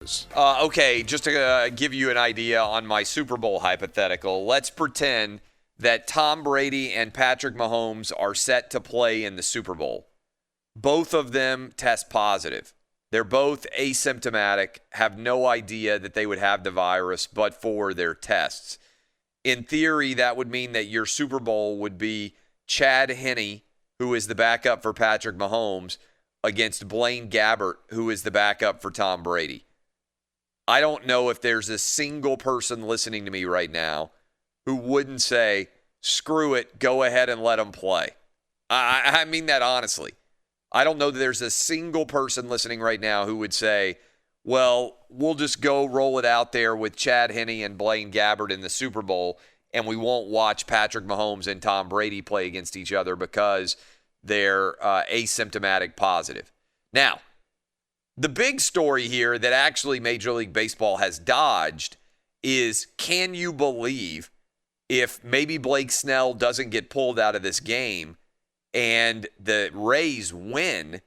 Okay, just to give you an idea on my Super Bowl hypothetical, let's pretend that Tom Brady and Patrick Mahomes are set to play in the Super Bowl. Both of them test positive. They're both asymptomatic, have no idea that they would have the virus but for their tests. In theory, that would mean that your Super Bowl would be Chad Henne, who is the backup for Patrick Mahomes, against Blaine Gabbert, who is the backup for Tom Brady. I don't know if there's a single person listening to me right now who wouldn't say, screw it, go ahead and let them play. I mean that honestly. I don't know that there's a single person listening right now who would say, well, we'll just go roll it out there with Chad Henne and Blaine Gabbert in the Super Bowl, and we won't watch Patrick Mahomes and Tom Brady play against each other because they're asymptomatic positive. Now, the big story here that actually Major League Baseball has dodged is, can you believe if maybe Blake Snell doesn't get pulled out of this game and the Rays win,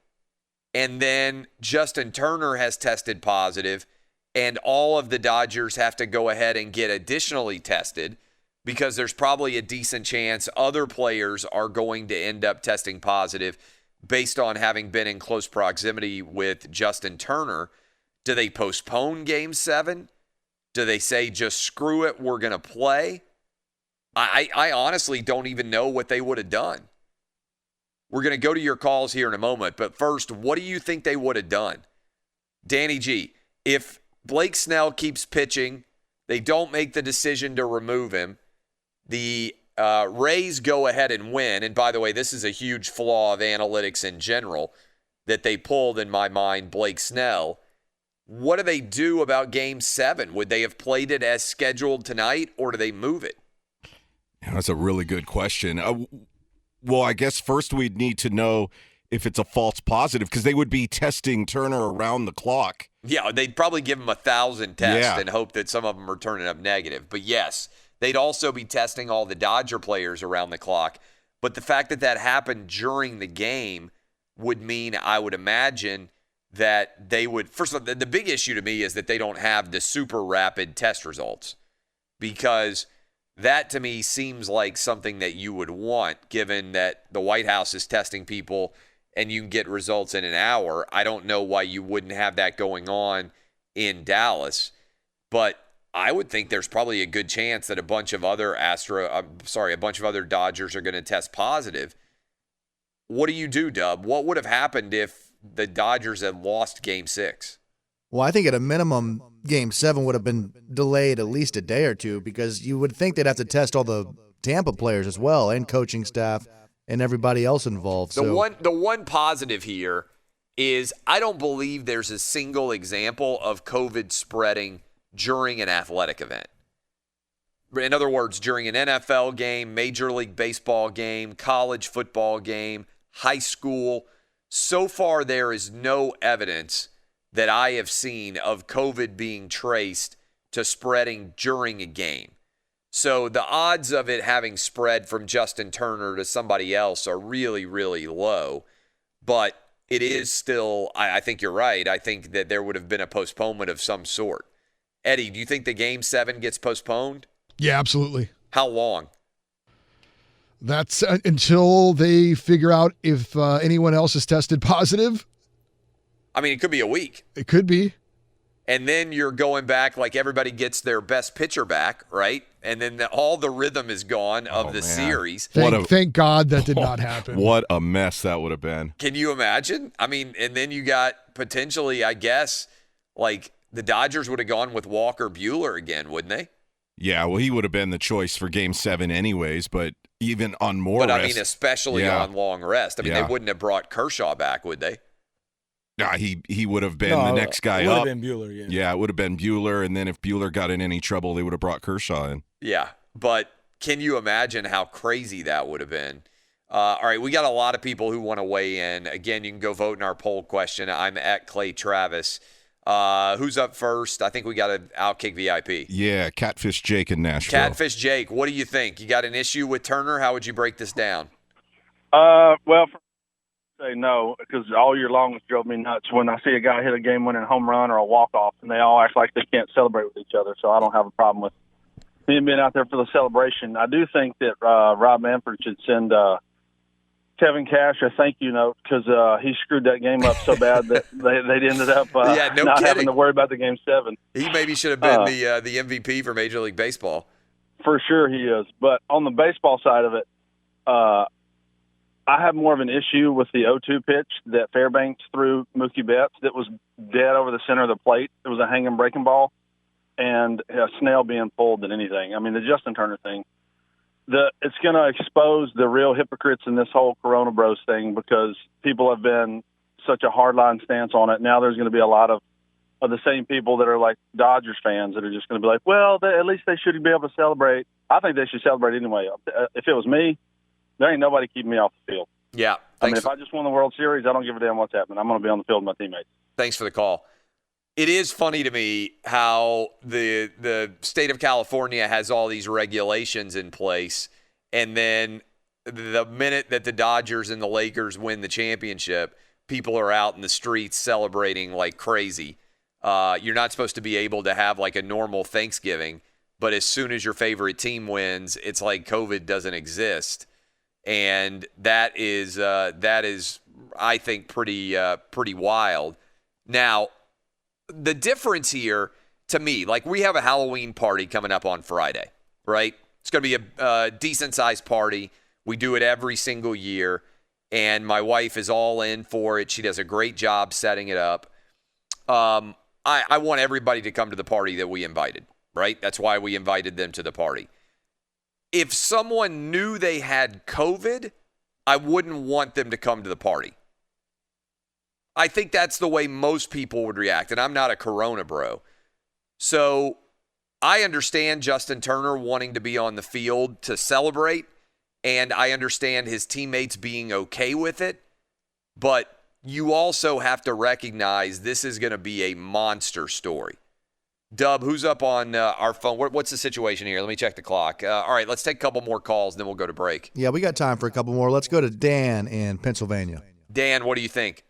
and then Justin Turner has tested positive and all of the Dodgers have to go ahead and get additionally tested because there's probably a decent chance other players are going to end up testing positive based on having been in close proximity with Justin Turner. Do they postpone Game 7? Do they say, just screw it, we're going to play? I honestly don't even know what they would have done. We're going to go to your calls here in a moment, but first, what do you think they would have done? Danny G, if Blake Snell keeps pitching, they don't make the decision to remove him, the Rays go ahead and win. And by the way, this is a huge flaw of analytics in general that they pulled, in my mind, Blake Snell. What do they do about Game 7? Would they have played it as scheduled tonight, or do they move it? Yeah, that's a really good question. Well, I guess first we'd need to know if it's a false positive, because they would be testing Turner around the clock. Yeah, they'd probably give him 1,000 tests and hope that some of them are turning up negative. But yes, they'd also be testing all the Dodger players around the clock. But the fact that that happened during the game would mean, I would imagine, that they would – first of all, the big issue to me is that they don't have the super rapid test results, because that to me seems like something that you would want, given that the White House is testing people and you can get results in an hour. I don't know why you wouldn't have that going on in Dallas, but I would think there's probably a good chance that a bunch of other Dodgers are going to test positive. What do you do, Dub? What would have happened if the Dodgers had lost Game 6? Well, I think at a minimum, Game 7 would have been delayed at least a day or two, because you would think they'd have to test all the Tampa players as well, and coaching staff and everybody else involved. The one positive here is I don't believe there's a single example of COVID spreading during an athletic event. In other words, during an NFL game, Major League Baseball game, college football game, high school. So far, there is no evidence that I have seen of COVID being traced to spreading during a game. So the odds of it having spread from Justin Turner to somebody else are really, really low. But it is still, I think you're right. I think that there would have been a postponement of some sort. Eddie, do you think the Game 7 gets postponed? Yeah, absolutely. How long? That's until they figure out if anyone else is tested positive. I mean, it could be a week. It could be. And then you're going back, like everybody gets their best pitcher back, right? And then all the rhythm is gone of the series. Thank God that did not happen. What a mess that would have been. Can you imagine? I mean, and then you got potentially, I guess, like the Dodgers would have gone with Walker Buehler again, wouldn't they? Yeah, well, he would have been the choice for Game 7 anyways, but even on more rest. But I mean, especially on long rest. I mean, they wouldn't have brought Kershaw back, would they? Nah, he would have been the next guy up. It would have been Buehler, yeah. Yeah, it would have been Buehler, and then if Buehler got in any trouble, they would have brought Kershaw in. Yeah, but can you imagine how crazy that would have been? All right, we got a lot of people who want to weigh in. Again, you can go vote in our poll question. I'm at Clay Travis. Who's up first? I think we got an Outkick VIP. Yeah, Catfish Jake in Nashville. Catfish Jake, what do you think? You got an issue with Turner? How would you break this down? Well, say no, because all year long it's drove me nuts when I see a guy hit a game-winning home run or a walk-off, and they all act like they can't celebrate with each other. So I don't have a problem with him being out there for the celebration. I do think that Rob Manfred should send Kevin Cash a thank you note, because he screwed that game up so bad that they ended up having to worry about the Game 7. He maybe should have been the MVP for Major League Baseball. For sure he is. But on the baseball side of it, I have more of an issue with the 0-2 pitch that Fairbanks threw Mookie Betts that was dead over the center of the plate. It was a hanging breaking ball and a snail being pulled than anything. I mean, the Justin Turner thing, it's going to expose the real hypocrites in this whole Corona Bros thing, because people have been such a hardline stance on it. Now there's going to be a lot of the same people that are like Dodgers fans that are just going to be like, well, at least they should be able to celebrate. I think they should celebrate anyway. If it was me, there ain't nobody keeping me off the field. Yeah. I mean, if I just won the World Series, I don't give a damn what's happening. I'm going to be on the field with my teammates. Thanks for the call. It is funny to me how the state of California has all these regulations in place, and then the minute that the Dodgers and the Lakers win the championship, people are out in the streets celebrating like crazy. You're not supposed to be able to have like a normal Thanksgiving, but as soon as your favorite team wins, it's like COVID doesn't exist. And that is, I think, pretty wild. Now, the difference here, to me, like we have a Halloween party coming up on Friday, right? It's going to be a decent-sized party. We do it every single year, and my wife is all in for it. She does a great job setting it up. I want everybody to come to the party that we invited, right? That's why we invited them to the party. If someone knew they had COVID, I wouldn't want them to come to the party. I think that's the way most people would react, and I'm not a Corona bro. So I understand Justin Turner wanting to be on the field to celebrate, and I understand his teammates being okay with it, but you also have to recognize this is going to be a monster story. Dub, who's up on our phone? What's the situation here? Let me check the clock. All right, let's take a couple more calls, then we'll go to break. Yeah, we got time for a couple more. Let's go to Dan in Pennsylvania. Dan, what do you think?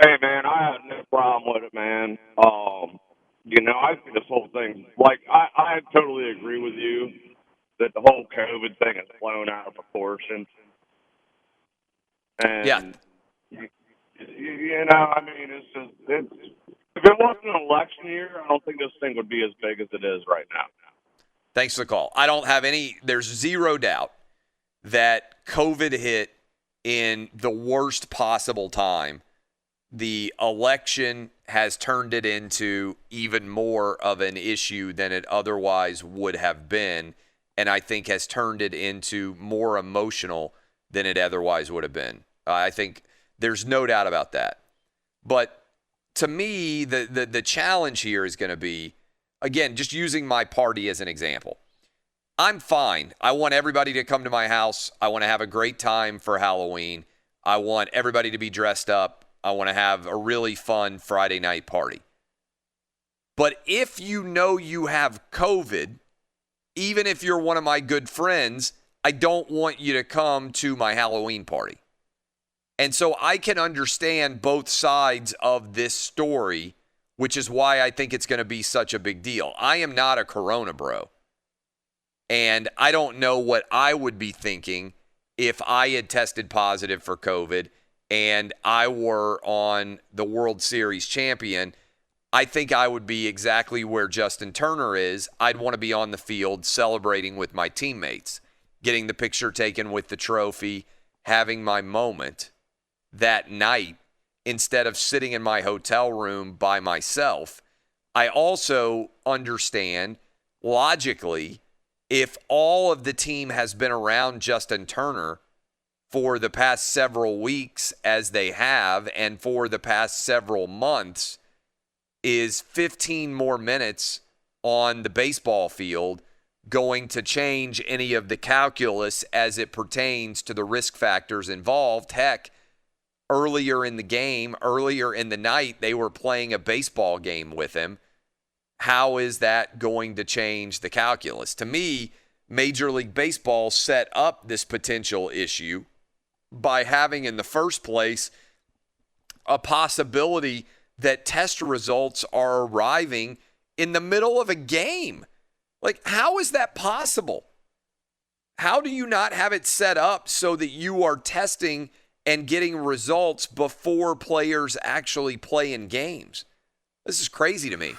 Hey, man, I have no problem with it, man. I think this whole thing, like, I totally agree with you that the whole COVID thing has blown out of proportion. And, yeah. I mean, if it wasn't an election year, I don't think this thing would be as big as it is right now. Thanks for the call. There's zero doubt that COVID hit in the worst possible time. The election has turned it into even more of an issue than it otherwise would have been, and I think has turned it into more emotional than it otherwise would have been. I think there's no doubt about that. But to me, the challenge here is going to be, again, just using my party as an example. I'm fine. I want everybody to come to my house. I want to have a great time for Halloween. I want everybody to be dressed up. I want to have a really fun Friday night party. But if you know you have COVID, even if you're one of my good friends, I don't want you to come to my Halloween party. And so I can understand both sides of this story, which is why I think it's going to be such a big deal. I am not a Corona bro. And I don't know what I would be thinking if I had tested positive for COVID and I were on the World Series champion. I think I would be exactly where Justin Turner is. I'd want to be on the field celebrating with my teammates, getting the picture taken with the trophy, having my moment that night instead of sitting in my hotel room by myself. I also understand logically, if all of the team has been around Justin Turner for the past several weeks as they have and for the past several months, is 15 more minutes on the baseball field going to change any of the calculus as it pertains to the risk factors involved? Heck, earlier in the game, earlier in the night, they were playing a baseball game with him. How is that going to change the calculus? To me, Major League Baseball set up this potential issue by having in the first place a possibility that test results are arriving in the middle of a game. Like, how is that possible? How do you not have it set up so that you are testing and getting results before players actually play in games? This is crazy to me.